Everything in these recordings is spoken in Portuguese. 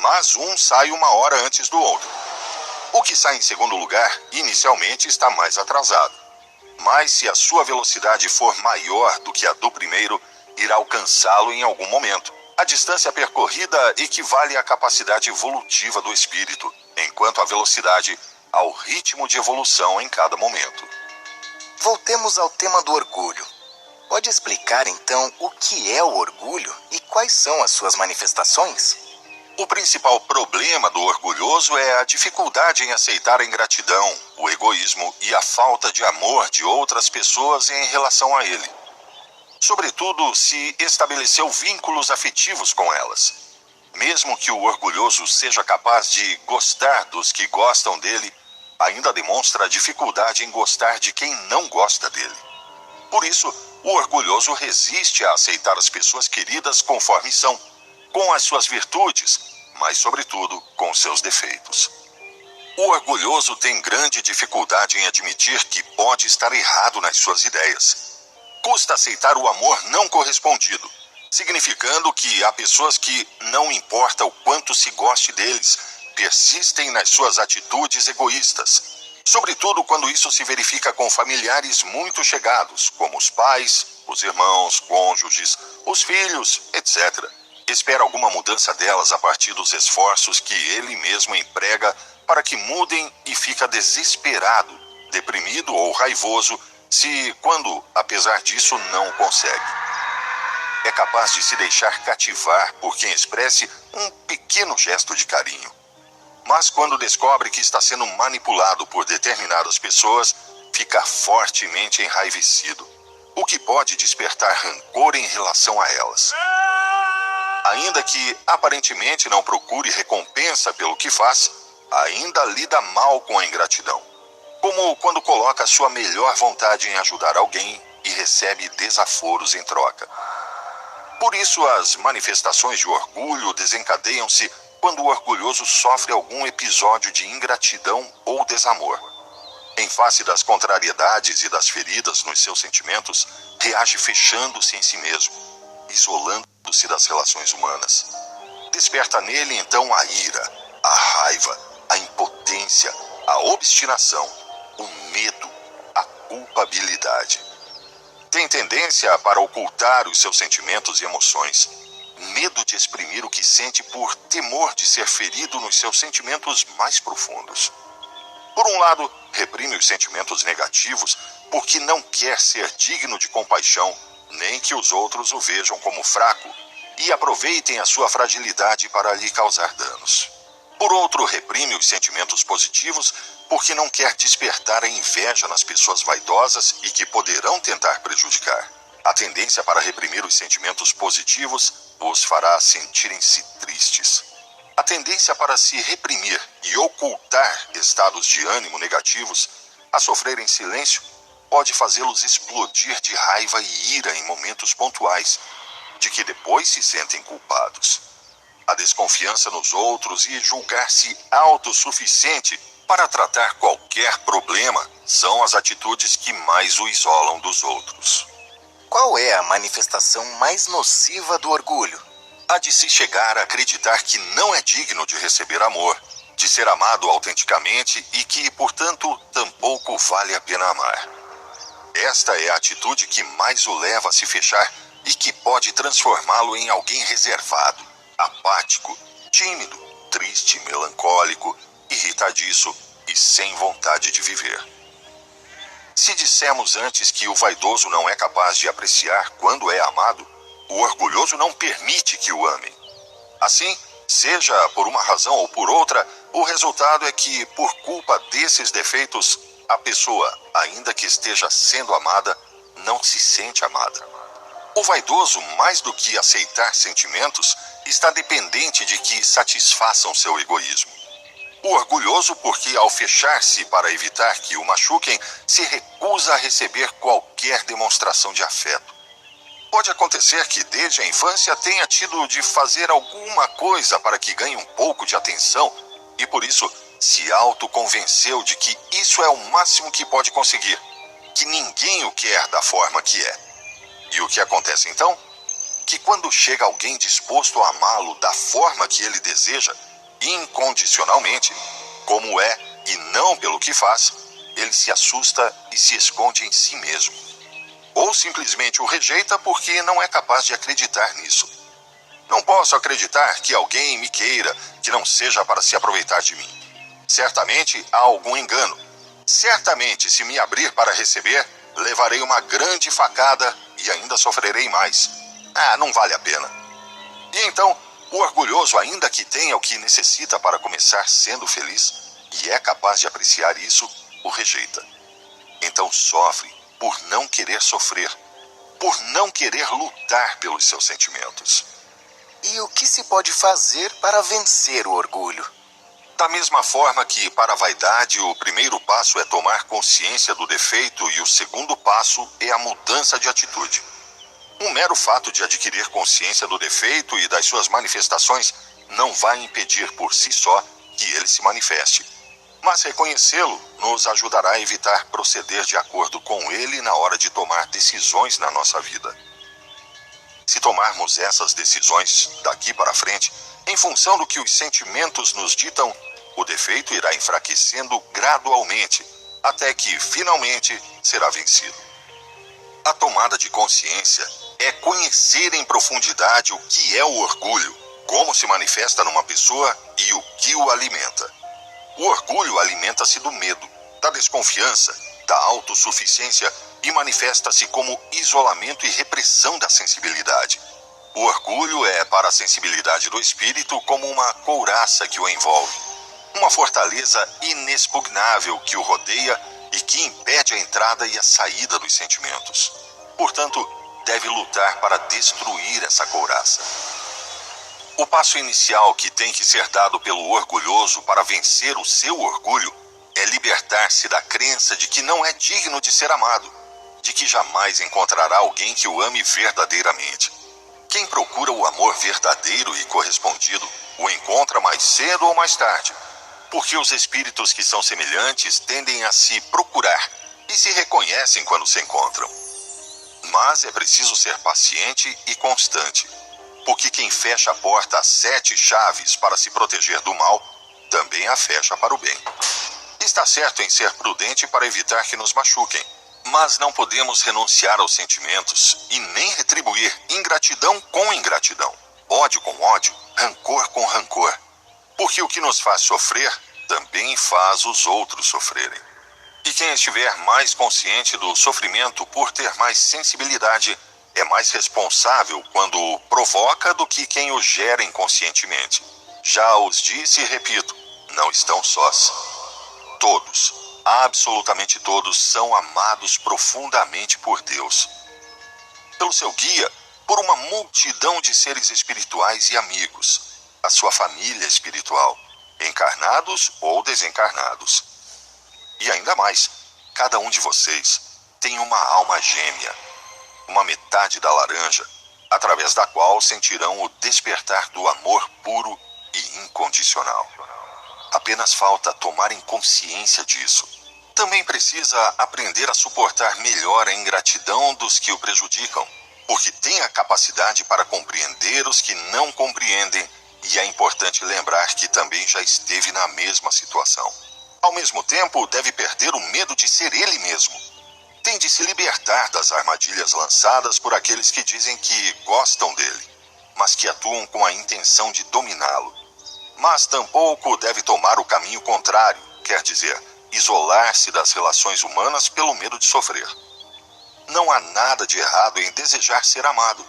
mas um sai 1 hora antes do outro. O que sai em segundo lugar, inicialmente está mais atrasado. Mas se a sua velocidade for maior do que a do primeiro, irá alcançá-lo em algum momento. A distância percorrida equivale à capacidade evolutiva do espírito, enquanto a velocidade ao ritmo de evolução em cada momento. Voltemos ao tema do orgulho. Pode explicar, então, o que é o orgulho e quais são as suas manifestações? O principal problema do orgulhoso é a dificuldade em aceitar a ingratidão, o egoísmo e a falta de amor de outras pessoas em relação a ele. Sobretudo, se estabeleceu vínculos afetivos com elas. Mesmo que o orgulhoso seja capaz de gostar dos que gostam dele, ainda demonstra dificuldade em gostar de quem não gosta dele. Por isso, o orgulhoso resiste a aceitar as pessoas queridas conforme são, com as suas virtudes, mas, sobretudo, com seus defeitos. O orgulhoso tem grande dificuldade em admitir que pode estar errado nas suas ideias. Custa aceitar o amor não correspondido, significando que há pessoas que, não importa o quanto se goste deles, persistem nas suas atitudes egoístas, sobretudo quando isso se verifica com familiares muito chegados, como os pais, os irmãos, cônjuges, os filhos, etc. Espera alguma mudança delas a partir dos esforços que ele mesmo emprega para que mudem e fica desesperado, deprimido ou raivoso se, quando, apesar disso, não consegue. É capaz de se deixar cativar por quem expresse um pequeno gesto de carinho. Mas quando descobre que está sendo manipulado por determinadas pessoas, fica fortemente enraivecido, o que pode despertar rancor em relação a elas. Ainda que aparentemente não procure recompensa pelo que faz, ainda lida mal com a ingratidão, como quando coloca sua melhor vontade em ajudar alguém e recebe desaforos em troca. Por isso, as manifestações de orgulho desencadeiam-se quando o orgulhoso sofre algum episódio de ingratidão ou desamor. Em face das contrariedades e das feridas nos seus sentimentos, reage fechando-se em si mesmo, isolando-se das relações humanas. Desperta nele então a ira, a raiva, a impotência, a obstinação, o medo, a culpabilidade. Tem tendência para ocultar os seus sentimentos e emoções, medo de exprimir o que sente por temor de ser ferido nos seus sentimentos mais profundos. Por um lado, reprime os sentimentos negativos porque não quer ser digno de compaixão, nem que os outros o vejam como fraco e aproveitem a sua fragilidade para lhe causar danos. Por outro, reprime os sentimentos positivos porque não quer despertar a inveja nas pessoas vaidosas e que poderão tentar prejudicar. A tendência para reprimir os sentimentos positivos os fará sentirem-se tristes. A tendência para se reprimir e ocultar estados de ânimo negativos, a sofrer em silêncio, pode fazê-los explodir de raiva e ira em momentos pontuais, de que depois se sentem culpados. A desconfiança nos outros e julgar-se autossuficiente para tratar qualquer problema são as atitudes que mais o isolam dos outros. Qual é a manifestação mais nociva do orgulho? Há de se chegar a acreditar que não é digno de receber amor, de ser amado autenticamente e que, portanto, tampouco vale a pena amar. Esta é a atitude que mais o leva a se fechar e que pode transformá-lo em alguém reservado, apático, tímido, triste, melancólico, irritadiço e sem vontade de viver. Se dissemos antes que o vaidoso não é capaz de apreciar quando é amado, o orgulhoso não permite que o amem. Assim, seja por uma razão ou por outra, o resultado é que, por culpa desses defeitos, a pessoa, ainda que esteja sendo amada, não se sente amada. O vaidoso, mais do que aceitar sentimentos, está dependente de que satisfaçam seu egoísmo. O orgulhoso, porque ao fechar-se para evitar que o machuquem, se recusa a receber qualquer demonstração de afeto. Pode acontecer que desde a infância tenha tido de fazer alguma coisa para que ganhe um pouco de atenção e por isso se autoconvenceu de que isso é o máximo que pode conseguir, que ninguém o quer da forma que é. E o que acontece então? Que quando chega alguém disposto a amá-lo da forma que ele deseja, incondicionalmente, como é e não pelo que faz, ele se assusta e se esconde em si mesmo. Ou simplesmente o rejeita porque não é capaz de acreditar nisso. Não posso acreditar que alguém me queira que não seja para se aproveitar de mim. Certamente há algum engano. Certamente, se me abrir para receber, levarei uma grande facada e ainda sofrerei mais. Não vale a pena. E então, o orgulhoso, ainda que tenha o que necessita para começar sendo feliz, e é capaz de apreciar isso, o rejeita. Então sofre por não querer sofrer, por não querer lutar pelos seus sentimentos. E o que se pode fazer para vencer o orgulho? Da mesma forma que, para a vaidade, o primeiro passo é tomar consciência do defeito e o segundo passo é a mudança de atitude. Um mero fato de adquirir consciência do defeito e das suas manifestações não vai impedir por si só que ele se manifeste. Mas reconhecê-lo nos ajudará a evitar proceder de acordo com ele na hora de tomar decisões na nossa vida. Se tomarmos essas decisões daqui para frente, em função do que os sentimentos nos ditam, o defeito irá enfraquecendo gradualmente, até que, finalmente, será vencido. A tomada de consciência é conhecer em profundidade o que é o orgulho, como se manifesta numa pessoa e o que o alimenta. O orgulho alimenta-se do medo, da desconfiança, da autossuficiência e manifesta-se como isolamento e repressão da sensibilidade. O orgulho é para a sensibilidade do espírito como uma couraça que o envolve. Uma fortaleza inexpugnável que o rodeia e que impede a entrada e a saída dos sentimentos. Portanto, deve lutar para destruir essa couraça. O passo inicial que tem que ser dado pelo orgulhoso para vencer o seu orgulho é libertar-se da crença de que não é digno de ser amado, de que jamais encontrará alguém que o ame verdadeiramente. Quem procura o amor verdadeiro e correspondido o encontra mais cedo ou mais tarde, porque os espíritos que são semelhantes tendem a se procurar e se reconhecem quando se encontram. Mas é preciso ser paciente e constante, porque quem fecha a porta a 7 chaves para se proteger do mal, também a fecha para o bem. Está certo em ser prudente para evitar que nos machuquem, mas não podemos renunciar aos sentimentos e nem retribuir ingratidão com ingratidão, ódio com ódio, rancor com rancor. Porque o que nos faz sofrer também faz os outros sofrerem. E quem estiver mais consciente do sofrimento por ter mais sensibilidade é mais responsável quando o provoca do que quem o gera inconscientemente. Já os disse e repito, não estão sós. Todos, absolutamente todos, são amados profundamente por Deus. Pelo seu guia, por uma multidão de seres espirituais e amigos, a sua família espiritual, encarnados ou desencarnados. E ainda mais, cada um de vocês tem uma alma gêmea, uma metade da laranja, através da qual sentirão o despertar do amor puro e incondicional. Apenas falta tomarem consciência disso. Também precisa aprender a suportar melhor a ingratidão dos que o prejudicam, porque tem a capacidade para compreender os que não compreendem, e é importante lembrar que também já esteve na mesma situação. Ao mesmo tempo, deve perder o medo de ser ele mesmo. Tem de se libertar das armadilhas lançadas por aqueles que dizem que gostam dele, mas que atuam com a intenção de dominá-lo. Mas tampouco deve tomar o caminho contrário, quer dizer, isolar-se das relações humanas pelo medo de sofrer. Não há nada de errado em desejar ser amado,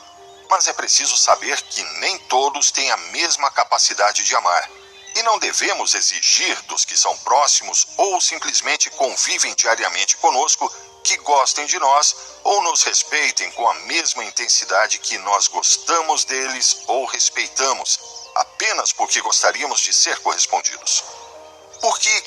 mas é preciso saber que nem todos têm a mesma capacidade de amar, e não devemos exigir dos que são próximos ou simplesmente convivem diariamente conosco que gostem de nós ou nos respeitem com a mesma intensidade que nós gostamos deles ou respeitamos, apenas porque gostaríamos de ser correspondidos. Porque